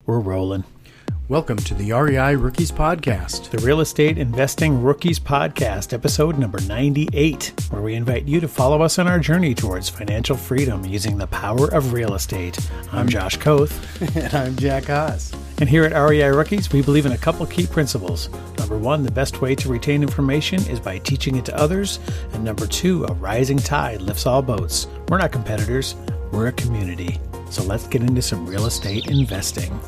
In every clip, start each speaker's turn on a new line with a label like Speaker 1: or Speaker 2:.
Speaker 1: We're rolling.
Speaker 2: Welcome to the REI Rookies Podcast.
Speaker 1: The Real Estate Investing Rookies Podcast, episode number 98, where we invite you to follow us on our journey towards financial freedom using the power of real estate. I'm Josh Koth.
Speaker 2: And I'm Jack Haas.
Speaker 1: And here at REI Rookies, we believe in a couple key principles. Number one, the best way to retain information is by teaching it to others. And number two, a rising tide lifts all boats. We're not competitors, we're a community. So let's get into some real estate investing.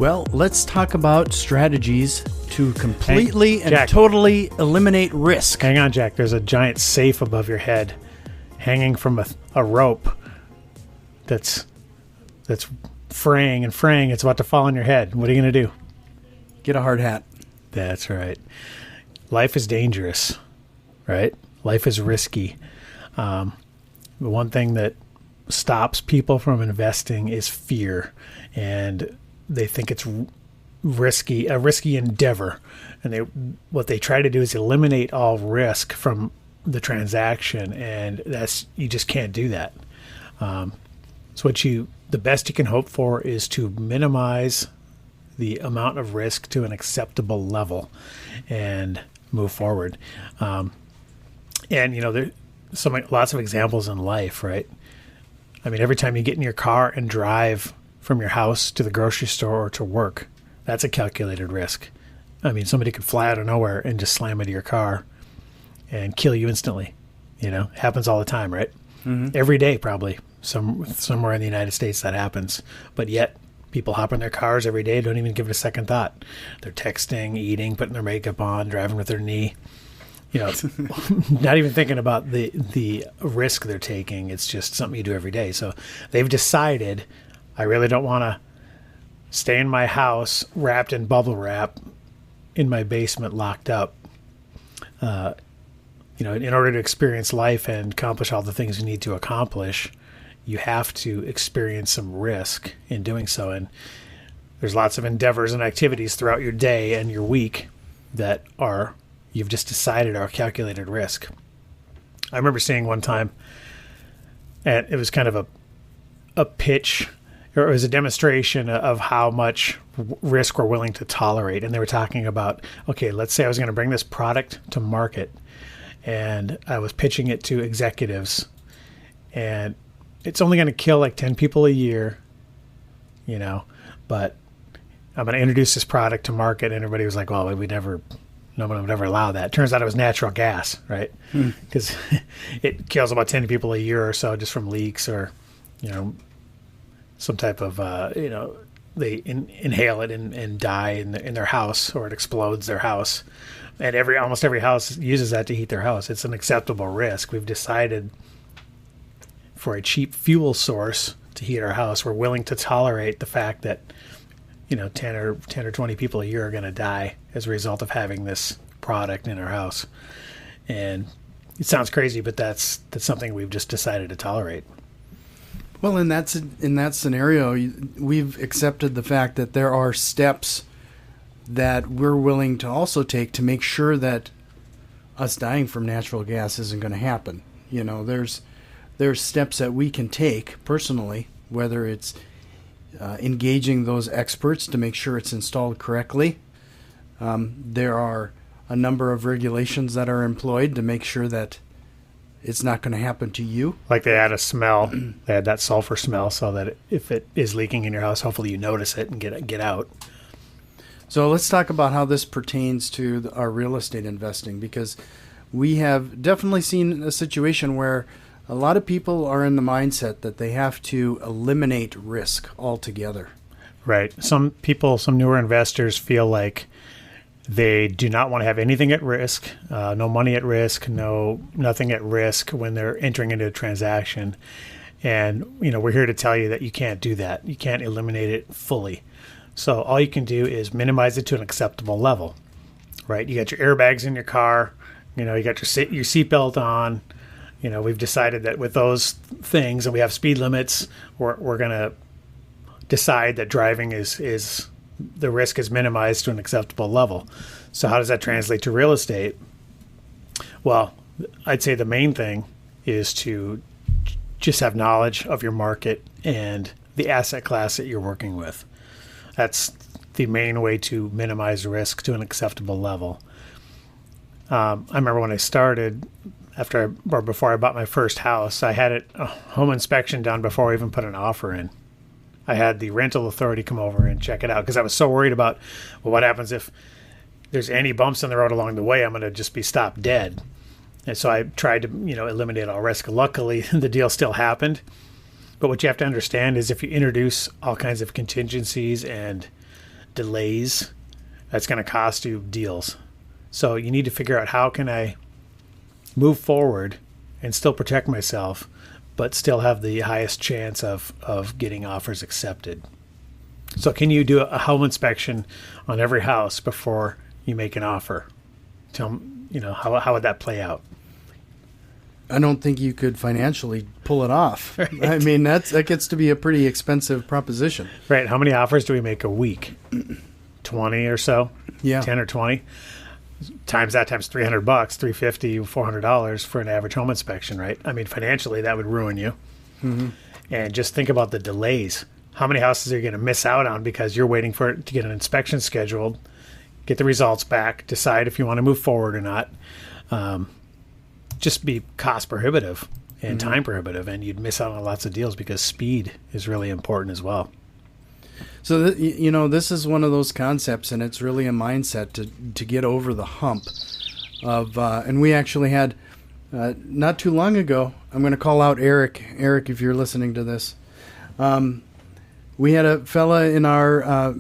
Speaker 2: Well, let's talk about strategies to completely and
Speaker 1: Jack.
Speaker 2: totally eliminate risk.
Speaker 1: Hang on, Jack. There's a giant safe above your head hanging from a rope that's fraying and fraying. It's about to fall on your head. What are you going to do?
Speaker 2: Get a hard hat.
Speaker 1: That's right. Life is dangerous, right? Life is risky. The one thing that stops people from investing is fear, and they think it's risky, a risky endeavor. And what they try to do is eliminate all risk from the transaction, and you just can't do that. So the best you can hope for is to minimize the amount of risk to an acceptable level and move forward. And there's lots of examples in life, right? I mean, every time you get in your car and drive from your house to the grocery store or to work, that's a calculated risk. I mean, somebody could fly out of nowhere and just slam into your car and kill you instantly. It happens all the time, right? Mm-hmm. Every day, probably. Somewhere in the United States that happens. But yet, people hop in their cars every day, don't even give it a second thought. They're texting, eating, putting their makeup on, driving with their knee. Not even thinking about the risk they're taking. It's just something you do every day. So they've decided, I really don't want to stay in my house wrapped in bubble wrap in my basement locked up. In order to experience life and accomplish all the things you need to accomplish, you have to experience some risk in doing so. And there's lots of endeavors and activities throughout your day and your week that you've just decided are calculated risk. I remember seeing one time, and it was kind of a pitch, or it was a demonstration of how much risk we're willing to tolerate. And they were talking about, okay, let's say I was going to bring this product to market, and I was pitching it to executives, and it's only going to kill like 10 people a year, but I'm going to introduce this product to market. And everybody was like, well, no one would ever allow that. Turns out it was natural gas, right? Because it kills about 10 people a year or so just from leaks or, some type of, they inhale it and die in their house, or it explodes their house. And almost every house uses that to heat their house. It's an acceptable risk. We've decided for a cheap fuel source to heat our house, we're willing to tolerate the fact that 10 or 20 people a year are going to die as a result of having this product in our house. And it sounds crazy, but that's something we've just decided to tolerate.
Speaker 2: Well, in that scenario, we've accepted the fact that there are steps that we're willing to also take to make sure that us dying from natural gas isn't going to happen. There's steps that we can take personally, whether it's engaging those experts to make sure it's installed correctly. There are a number of regulations that are employed to make sure that it's not going to happen to you.
Speaker 1: Like they had a smell, they had that sulfur smell, so that if it is leaking in your house, hopefully you notice it and get out.
Speaker 2: So let's talk about how this pertains to our real estate investing, because we have definitely seen a situation where a lot of people are in the mindset that they have to eliminate risk altogether.
Speaker 1: Right. Some newer investors feel like they do not want to have anything at risk, no money at risk, nothing at risk when they're entering into a transaction. And, we're here to tell you that you can't do that. You can't eliminate it fully. So all you can do is minimize it to an acceptable level, right? You got your airbags in your car, you got your seatbelt on. We've decided that with those things, and we have speed limits, we're going to decide that driving is the risk is minimized to an acceptable level. So how does that translate to real estate? Well, I'd say the main thing is to just have knowledge of your market and the asset class that you're working with. That's the main way to minimize risk to an acceptable level. I remember when I started, before I bought my first house, I had a home inspection done before I even put an offer in. I had the rental authority come over and check it out because I was so worried about, well, what happens if there's any bumps in the road along the way? I'm going to just be stopped dead. And so I tried to, eliminate all risk. Luckily, the deal still happened. But what you have to understand is if you introduce all kinds of contingencies and delays, that's going to cost you deals. So you need to figure out, how can I move forward and still protect myself, but still have the highest chance of getting offers accepted. So can you do a home inspection on every house before you make an offer? Tell me, how would that play out?
Speaker 2: I don't think you could financially pull it off.
Speaker 1: Right.
Speaker 2: I mean, that gets to be a pretty expensive proposition.
Speaker 1: Right. How many offers do we make a week? 20 or so?
Speaker 2: Yeah.
Speaker 1: 10 or 20? Times $300, $350, $400 for an average home inspection, right? I mean, financially, that would ruin you.
Speaker 2: Mm-hmm.
Speaker 1: And just think about the delays. How many houses are you going to miss out on because you're waiting for it to get an inspection scheduled, get the results back, decide if you want to move forward or not? Just be cost prohibitive and time prohibitive, and you'd miss out on lots of deals because speed is really important as well.
Speaker 2: So, this is one of those concepts, and it's really a mindset to get over the hump of, and we actually had, not too long ago, I'm going to call out Eric. Eric, if you're listening to this, we had a fella in our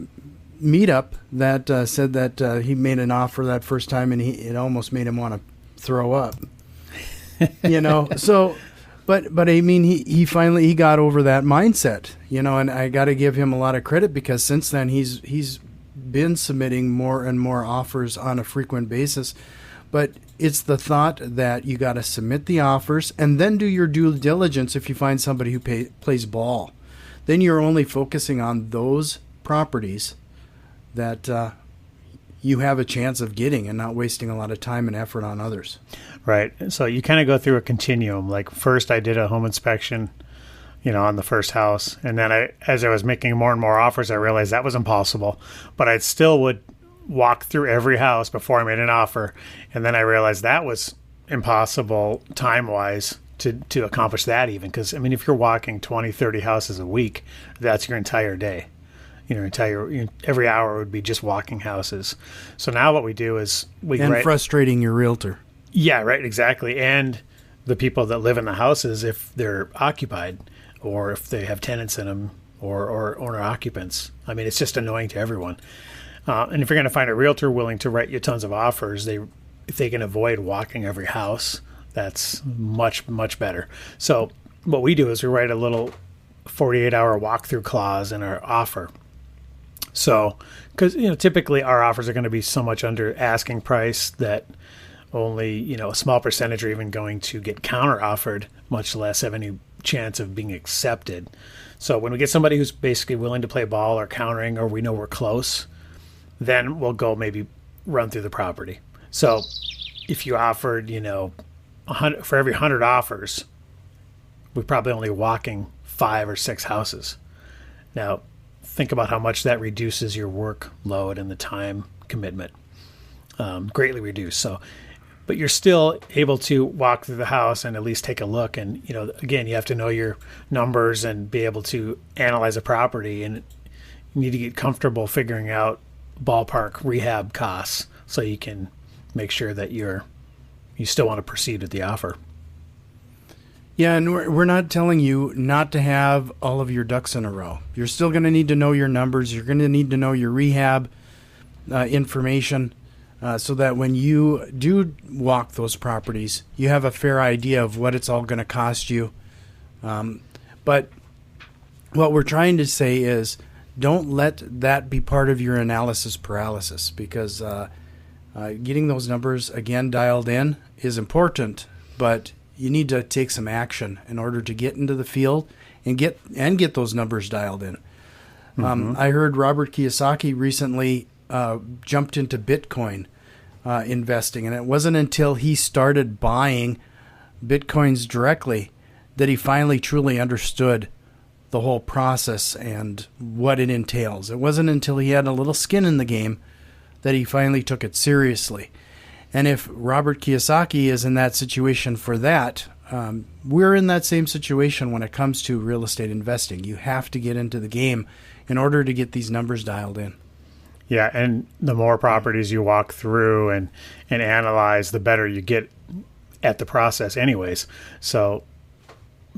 Speaker 2: meetup that said that he made an offer that first time, and it almost made him want to throw up. So... But I mean, he finally got over that mindset, and I got to give him a lot of credit because since then he's been submitting more and more offers on a frequent basis. But it's the thought that you got to submit the offers and then do your due diligence if you find somebody who plays ball. Then you're only focusing on those properties that you have a chance of getting and not wasting a lot of time and effort on others.
Speaker 1: Right. So you kind of go through a continuum. Like first I did a home inspection, on the first house. And then as I was making more and more offers, I realized that was impossible. But I still would walk through every house before I made an offer. And then I realized that was impossible time-wise to accomplish that even. Because, if you're walking 20, 30 houses a week, that's your entire day. Every hour would be just walking houses. So now what we do is
Speaker 2: frustrating your realtor.
Speaker 1: Yeah, right, exactly. And the people that live in the houses, if they're occupied or if they have tenants in them or owner occupants. It's just annoying to everyone. And if you're going to find a realtor willing to write you tons of offers, if they can avoid walking every house, that's much, much better. So what we do is we write a little 48-hour walkthrough clause in our offer. So, because, typically our offers are going to be so much under asking price that only, a small percentage are even going to get counter offered, much less have any chance of being accepted. So when we get somebody who's basically willing to play ball or countering, or we know we're close, then we'll go maybe run through the property. So if you offered, 100, for every 100 offers, we're probably only walking 5 or 6 houses. Now, think about how much that reduces your workload and the time commitment. Greatly reduced. So, but you're still able to walk through the house and at least take a look. And, again, you have to know your numbers and be able to analyze a property, and you need to get comfortable figuring out ballpark rehab costs so you can make sure that you still want to proceed with the offer.
Speaker 2: Yeah, and we're not telling you not to have all of your ducks in a row. You're still going to need to know your numbers. You're going to need to know your rehab information so that when you do walk those properties, you have a fair idea of what it's all going to cost you. But what we're trying to say is don't let that be part of your analysis paralysis, because getting those numbers, again, dialed in is important, but you need to take some action in order to get into the field and get those numbers dialed in. I heard Robert Kiyosaki recently jumped into Bitcoin investing, and it wasn't until he started buying Bitcoins directly that he finally truly understood the whole process and what it entails. It wasn't until he had a little skin in the game that he finally took it seriously. And if Robert Kiyosaki is in that situation for that, we're in that same situation when it comes to real estate investing. You have to get into the game in order to get these numbers dialed in.
Speaker 1: Yeah, and the more properties you walk through and analyze, the better you get at the process anyways. So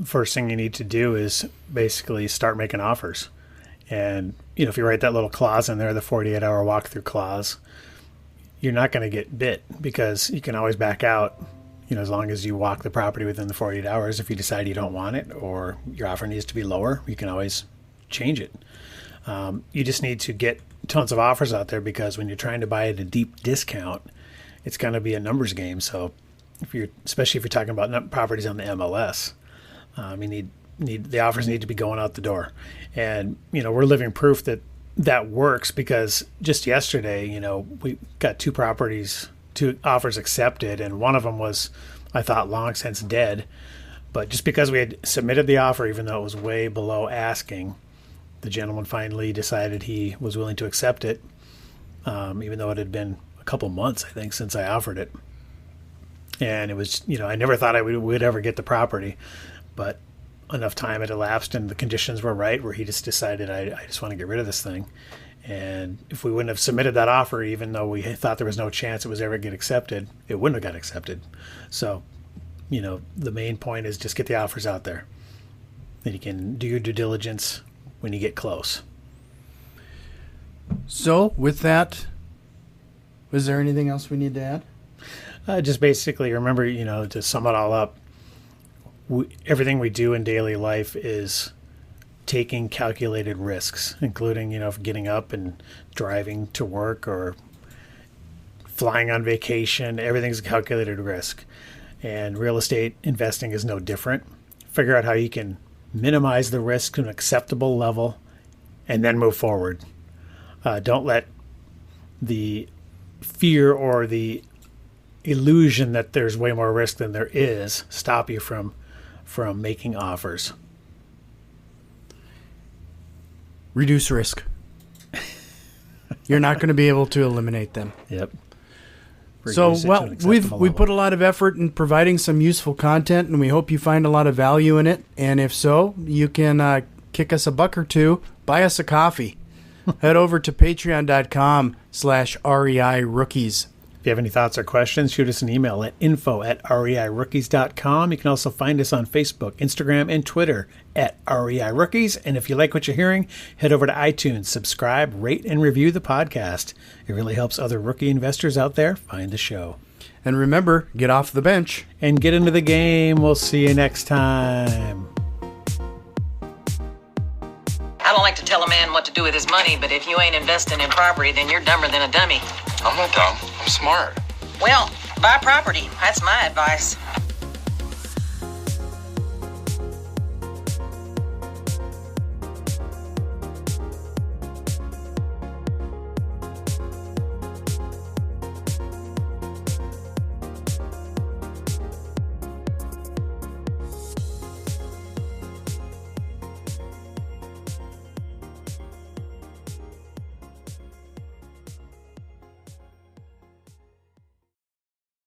Speaker 1: first thing you need to do is basically start making offers. And, if you write that little clause in there, the 48-hour walkthrough clause, you're not going to get bit because you can always back out, as long as you walk the property within the 48 hours. If you decide you don't want it or your offer needs to be lower, you can always change it. You just need to get tons of offers out there because when you're trying to buy at a deep discount, it's going to be a numbers game. So especially if you're talking about properties on the MLS, the offers need to be going out the door. And, we're living proof that works because just yesterday, we got two offers accepted, and one of them was, I thought, long since dead. But just because we had submitted the offer, even though it was way below asking, the gentleman finally decided he was willing to accept it, even though it had been a couple months, I think, since I offered it. And it was, I never thought I would ever get the property, but enough time had elapsed and the conditions were right where he just decided, I just want to get rid of this thing. And if we wouldn't have submitted that offer, even though we thought there was no chance it was ever get accepted, it wouldn't have got accepted. So, the main point is just get the offers out there. Then you can do your due diligence when you get close.
Speaker 2: So with that, was there anything else we need to add?
Speaker 1: Just basically remember, to sum it all up, everything we do in daily life is taking calculated risks, including, getting up and driving to work or flying on vacation. Everything's a calculated risk. And real estate investing is no different. Figure out how you can minimize the risk to an acceptable level and then move forward. Don't let the fear or the illusion that there's way more risk than there is stop you from making offers.
Speaker 2: Reduce risk. You're not going to be able to eliminate them.
Speaker 1: Yep.
Speaker 2: So, we put a lot of effort in providing some useful content, and we hope you find a lot of value in it. And if so, you can kick us a buck or two, buy us a coffee. Head over to patreon.com/REI Rookies.
Speaker 1: If you have any thoughts or questions, shoot us an email at info@reirookies.com. You can also find us on Facebook, Instagram, and Twitter at REI Rookies. And if you like what you're hearing, head over to iTunes, subscribe, rate, and review the podcast. It really helps other rookie investors out there find the show.
Speaker 2: And remember, get off the bench.
Speaker 1: And get into the game. We'll see you next time.
Speaker 3: I don't like to tell a man what to do with his money, but if you ain't investing in property, then you're dumber than a dummy.
Speaker 4: I'm not dumb. I'm smart.
Speaker 3: Well, buy property. That's my advice.